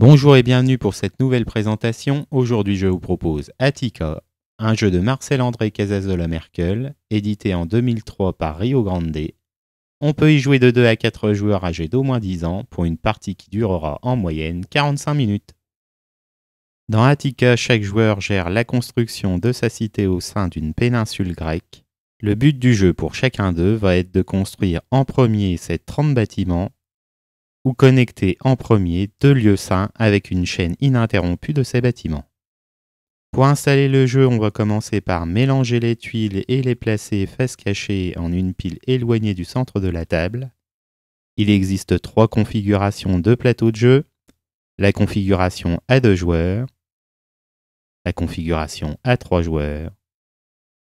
Bonjour et bienvenue pour cette nouvelle présentation. Aujourd'hui, je vous propose Attica, un jeu de Marcel-André Casasola-Merkel, édité en 2003 par Rio Grande. On peut y jouer de 2 à 4 joueurs âgés d'au moins 10 ans pour une partie qui durera en moyenne 45 minutes. Dans Attica, chaque joueur gère la construction de sa cité au sein d'une péninsule grecque. Le but du jeu pour chacun d'eux va être de construire en premier ces 30 bâtiments ou connecter en premier 2 lieux saints avec une chaîne ininterrompue de ces bâtiments. Pour installer le jeu, on va commencer par mélanger les tuiles et les placer face cachée en une pile éloignée du centre de la table. Il existe 3 configurations de plateau de jeu: la configuration à 2 joueurs, la configuration à 3 joueurs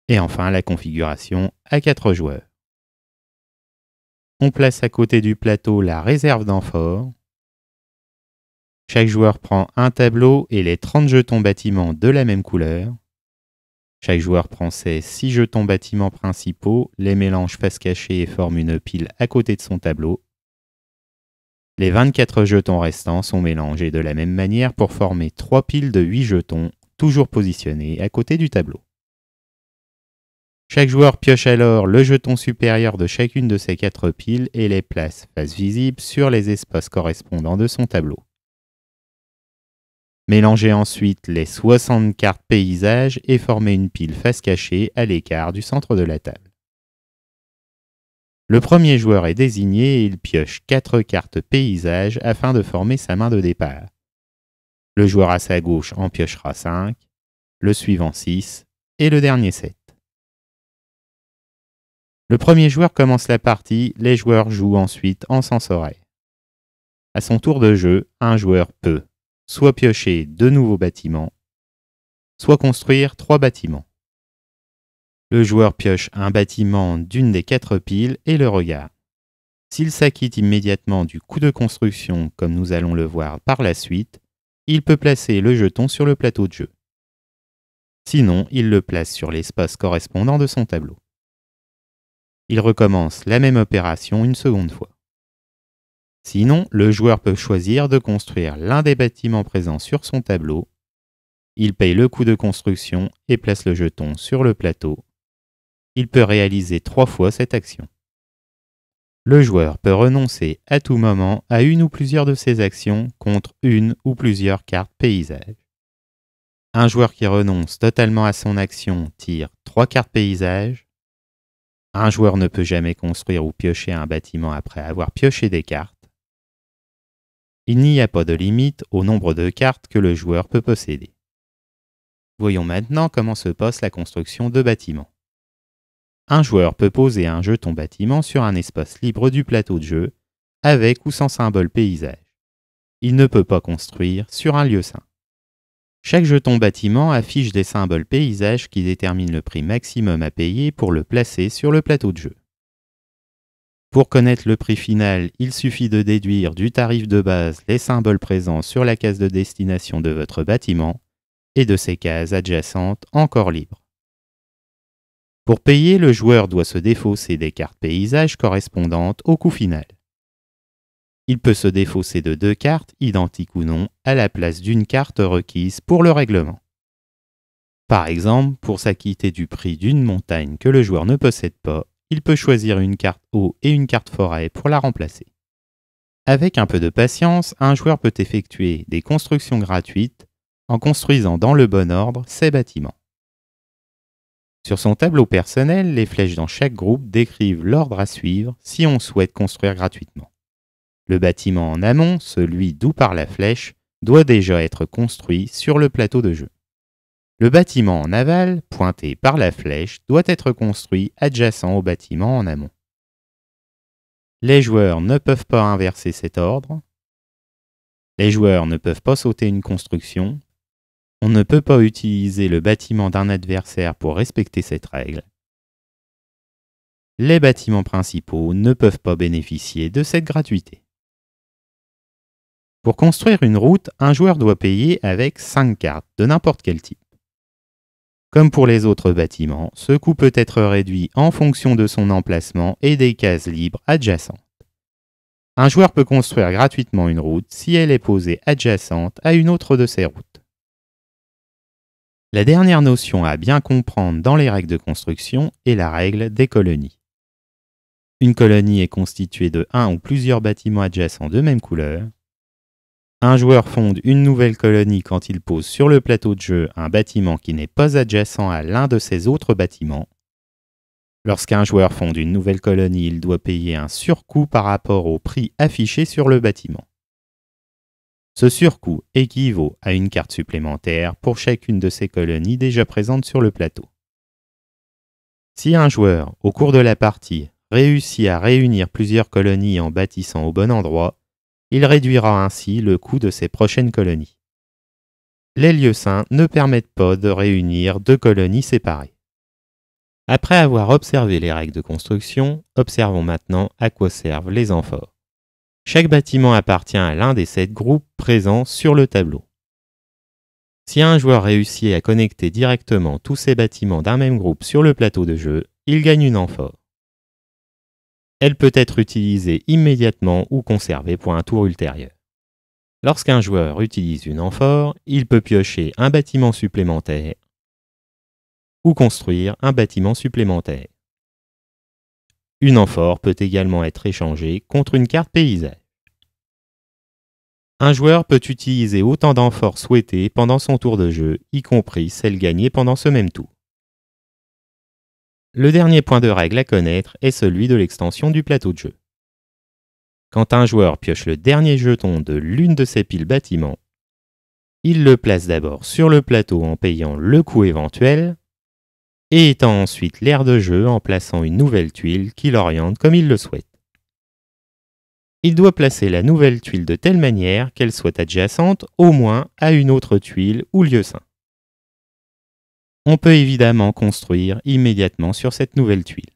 et enfin la configuration à 4 joueurs. On place à côté du plateau la réserve d'amphores. Chaque joueur prend un tableau et les 30 jetons bâtiments de la même couleur. Chaque joueur prend ses 6 jetons bâtiments principaux, les mélange face cachée et forme une pile à côté de son tableau. Les 24 jetons restants sont mélangés de la même manière pour former 3 piles de 8 jetons, toujours positionnés à côté du tableau. Chaque joueur pioche alors le jeton supérieur de chacune de ces 4 piles et les place face visible sur les espaces correspondants de son tableau. Mélangez ensuite les 60 cartes paysages et formez une pile face cachée à l'écart du centre de la table. Le premier joueur est désigné et il pioche 4 cartes paysages afin de former sa main de départ. Le joueur à sa gauche en piochera 5, le suivant 6 et le dernier 7. Le premier joueur commence la partie, les joueurs jouent ensuite en sens horaire. À son tour de jeu, un joueur peut soit piocher 2 nouveaux bâtiments, soit construire 3 bâtiments. Le joueur pioche un bâtiment d'une des 4 piles et le regarde. S'il s'acquitte immédiatement du coût de construction, comme nous allons le voir par la suite, il peut placer le jeton sur le plateau de jeu. Sinon, il le place sur l'espace correspondant de son tableau. Il recommence la même opération une seconde fois. Sinon, le joueur peut choisir de construire l'un des bâtiments présents sur son tableau. Il paye le coût de construction et place le jeton sur le plateau. Il peut réaliser 3 fois cette action. Le joueur peut renoncer à tout moment à une ou plusieurs de ces actions contre une ou plusieurs cartes paysages. Un joueur qui renonce totalement à son action tire 3 cartes paysages. Un joueur ne peut jamais construire ou piocher un bâtiment après avoir pioché des cartes. Il n'y a pas de limite au nombre de cartes que le joueur peut posséder. Voyons maintenant comment se passe la construction de bâtiments. Un joueur peut poser un jeton bâtiment sur un espace libre du plateau de jeu, avec ou sans symbole paysage. Il ne peut pas construire sur un lieu saint. Chaque jeton bâtiment affiche des symboles paysages qui déterminent le prix maximum à payer pour le placer sur le plateau de jeu. Pour connaître le prix final, il suffit de déduire du tarif de base les symboles présents sur la case de destination de votre bâtiment et de ses cases adjacentes encore libres. Pour payer, le joueur doit se défausser des cartes paysages correspondantes au coût final. Il peut se défausser de 2 cartes, identiques ou non, à la place d'une carte requise pour le règlement. Par exemple, pour s'acquitter du prix d'une montagne que le joueur ne possède pas, il peut choisir une carte eau et une carte forêt pour la remplacer. Avec un peu de patience, un joueur peut effectuer des constructions gratuites en construisant dans le bon ordre ses bâtiments. Sur son tableau personnel, les flèches dans chaque groupe décrivent l'ordre à suivre si on souhaite construire gratuitement. Le bâtiment en amont, celui d'où part la flèche, doit déjà être construit sur le plateau de jeu. Le bâtiment en aval, pointé par la flèche, doit être construit adjacent au bâtiment en amont. Les joueurs ne peuvent pas inverser cet ordre. Les joueurs ne peuvent pas sauter une construction. On ne peut pas utiliser le bâtiment d'un adversaire pour respecter cette règle. Les bâtiments principaux ne peuvent pas bénéficier de cette gratuité. Pour construire une route, un joueur doit payer avec 5 cartes de n'importe quel type. Comme pour les autres bâtiments, ce coût peut être réduit en fonction de son emplacement et des cases libres adjacentes. Un joueur peut construire gratuitement une route si elle est posée adjacente à une autre de ces routes. La dernière notion à bien comprendre dans les règles de construction est la règle des colonies. Une colonie est constituée de un ou plusieurs bâtiments adjacents de même couleur. Un joueur fonde une nouvelle colonie quand il pose sur le plateau de jeu un bâtiment qui n'est pas adjacent à l'un de ses autres bâtiments. Lorsqu'un joueur fonde une nouvelle colonie, il doit payer un surcoût par rapport au prix affiché sur le bâtiment. Ce surcoût équivaut à une carte supplémentaire pour chacune de ces colonies déjà présentes sur le plateau. Si un joueur, au cours de la partie, réussit à réunir plusieurs colonies en bâtissant au bon endroit, il réduira ainsi le coût de ses prochaines colonies. Les lieux saints ne permettent pas de réunir deux colonies séparées. Après avoir observé les règles de construction, observons maintenant à quoi servent les amphores. Chaque bâtiment appartient à l'un des 7 groupes présents sur le tableau. Si un joueur réussit à connecter directement tous ces bâtiments d'un même groupe sur le plateau de jeu, il gagne une amphore. Elle peut être utilisée immédiatement ou conservée pour un tour ultérieur. Lorsqu'un joueur utilise une amphore, il peut piocher un bâtiment supplémentaire ou construire un bâtiment supplémentaire. Une amphore peut également être échangée contre une carte paysage. Un joueur peut utiliser autant d'amphores souhaitées pendant son tour de jeu, y compris celles gagnées pendant ce même tour. Le dernier point de règle à connaître est celui de l'extension du plateau de jeu. Quand un joueur pioche le dernier jeton de l'une de ses piles bâtiments, il le place d'abord sur le plateau en payant le coût éventuel et étend ensuite l'aire de jeu en plaçant une nouvelle tuile qui l'oriente comme il le souhaite. Il doit placer la nouvelle tuile de telle manière qu'elle soit adjacente au moins à une autre tuile ou lieu saint. On peut évidemment construire immédiatement sur cette nouvelle tuile.